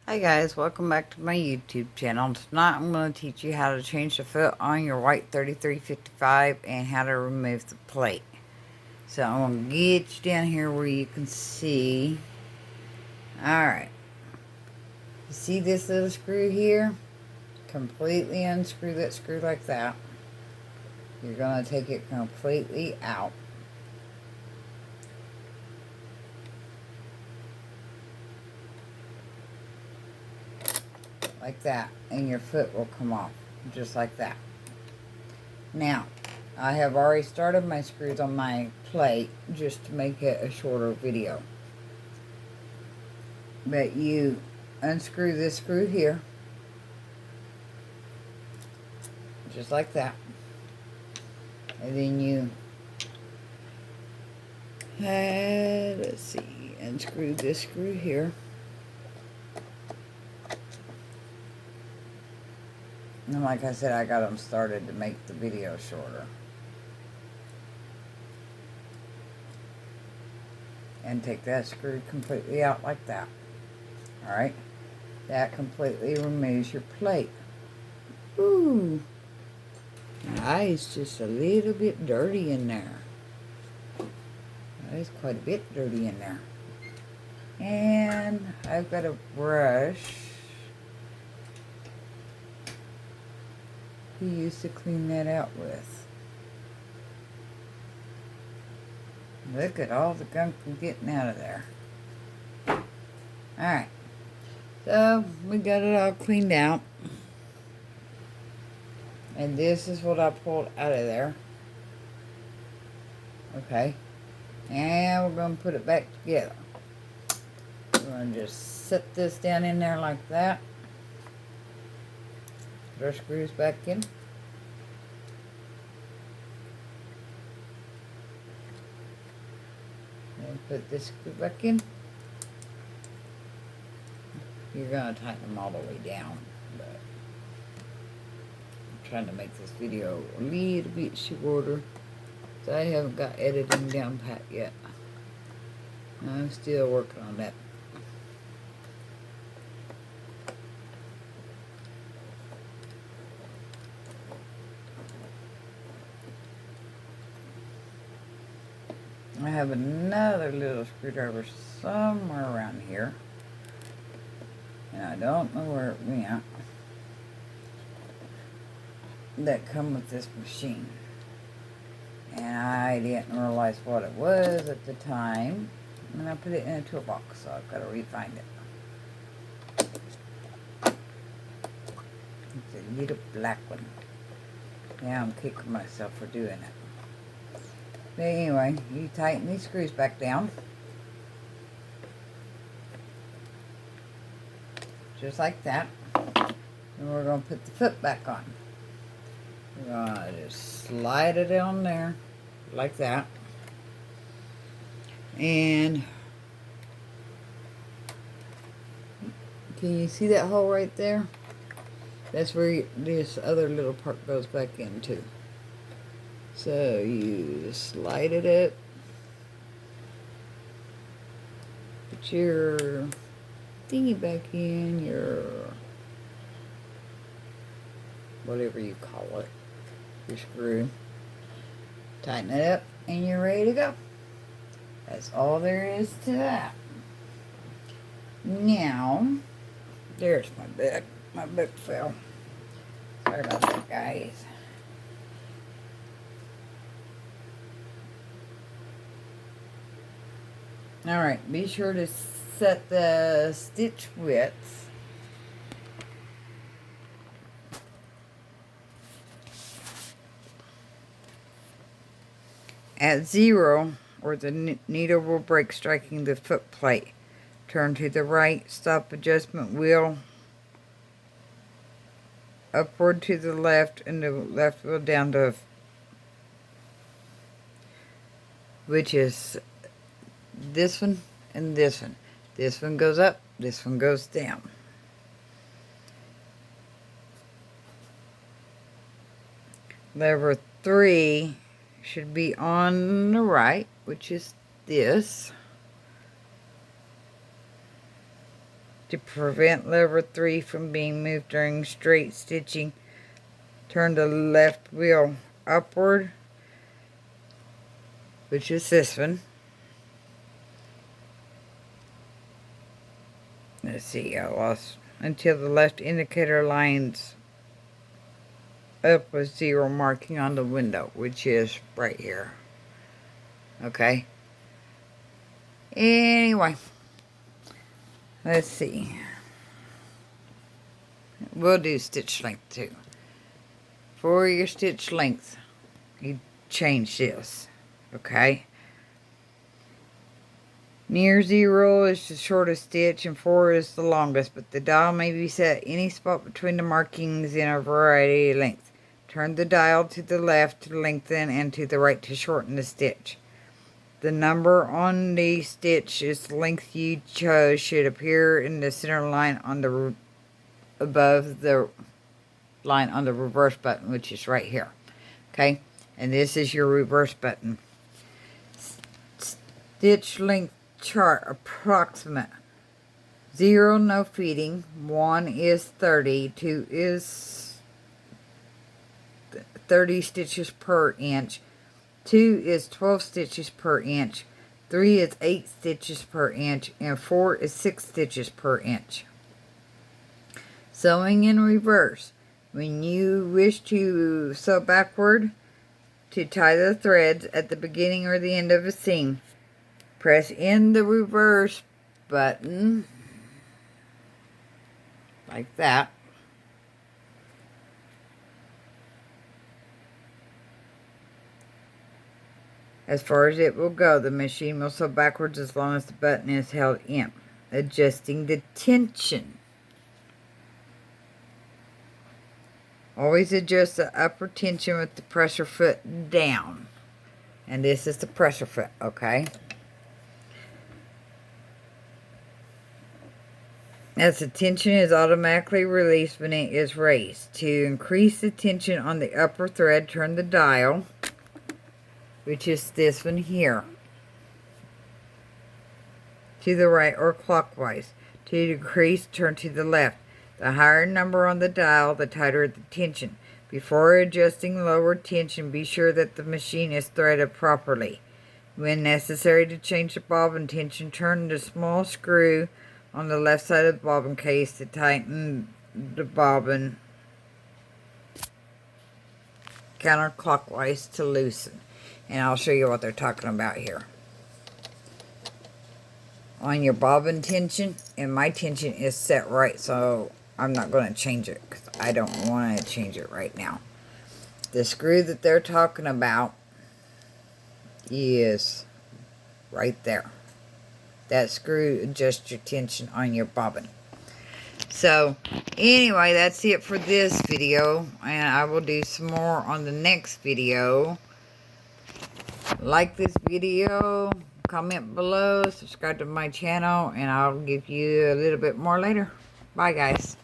Hi guys, welcome back to my YouTube channel. Tonight I'm going to teach you how to change the foot on your white 3355 and how to remove the plate. So I'm going to get you down here where you can see. Alright, you see this little screw here? Completely unscrew that screw like that. You're going to take it completely out. Like that, and your foot will come off just like that. Now, I have already started my screws on my plate just to make it a shorter video. But you unscrew this screw here, just like that. And then you, let's see, unscrew this screw here. And like I said, I got them started to make the video shorter. And take that screw completely out like that. Alright? That completely removes your plate. Ooh. Now, it's just a little bit dirty in there. It's quite a bit dirty in there. And I've got a brush he used to clean that out with. Look at all the gunk I'm getting out of there. Alright, so we got it all cleaned out. And this is what I pulled out of there. Okay, and we're going to put it back together. We're going to just set this down in there like that. Put our screws back in. And put this screw back in. You're going to tighten them all the way down, but I'm trying to make this video a little bit shorter, so I haven't got editing down pat yet. I'm still working on that. I have another little screwdriver somewhere around here, and I don't know where it went, that come with this machine. And I didn't realize what it was at the time, and I put it in a toolbox, so I've got to re-find it. It's a little black one. Yeah, I'm kicking myself for doing it. But anyway, you tighten these screws back down. Just like that. And we're going to put the foot back on. We're going to just slide it on there. Like that. And can you see that hole right there? That's where this other little part goes back into. So you just slide it up. Put your thingy back in, your whatever you call it, your screw. Tighten it up and you're ready to go. That's all there is to that. Now, there's my book. My book fell. Sorry about that, guys. Alright, be sure to set the stitch width at 0, or the needle will break striking the foot plate. Turn to the right, stop adjustment wheel upward to the left, and the left wheel down to, which is this one and this one. This one goes up, this one goes down. Lever 3 should be on the right, which is this. To prevent lever 3 from being moved during straight stitching, turn the left wheel upward, which is this one. Let's see, I lost, until the left indicator lines up with 0 marking on the window, which is right here. Okay. Anyway, let's see. We'll do stitch length too. For your stitch length, you change this. Okay. Near 0 is the shortest stitch and 4 is the longest, but the dial may be set any spot between the markings in a variety of lengths. Turn the dial to the left to lengthen and to the right to shorten the stitch. The number on the stitch is the length you chose should appear in the center line on the above the line on the reverse button, which is right here. Okay, and this is your reverse button. Stitch length chart approximate. 0, no feeding. 1 is 30. 2 is 30 stitches per inch. 2 is 12 stitches per inch. 3 is 8 stitches per inch. And 4 is 6 stitches per inch. Sewing in reverse. When you wish to sew backward, to tie the threads at the beginning or the end of a seam, press in the reverse button, like that. As far as it will go, the machine will sew backwards as long as the button is held in. Adjusting the tension. Always adjust the upper tension with the pressure foot down. And this is the pressure foot, okay? As the tension is automatically released when it is raised. To increase the tension on the upper thread, turn the dial, which is this one here, to the right or clockwise. To decrease, turn to the left. The higher number on the dial, the tighter the tension. Before adjusting lower tension, be sure that the machine is threaded properly. When necessary to change the bobbin tension, turn the small screw on the left side of the bobbin case to tighten the bobbin counterclockwise to loosen. And I'll show you what they're talking about here. On your bobbin tension, and my tension is set right, so I'm not going to change it because I don't want to change it right now. The screw that they're talking about is right there. That screw adjusts your tension on your bobbin. So, anyway, that's it for this video. And I will do some more on the next video. Like this video, comment below, subscribe to my channel, and I'll give you a little bit more later. Bye, guys.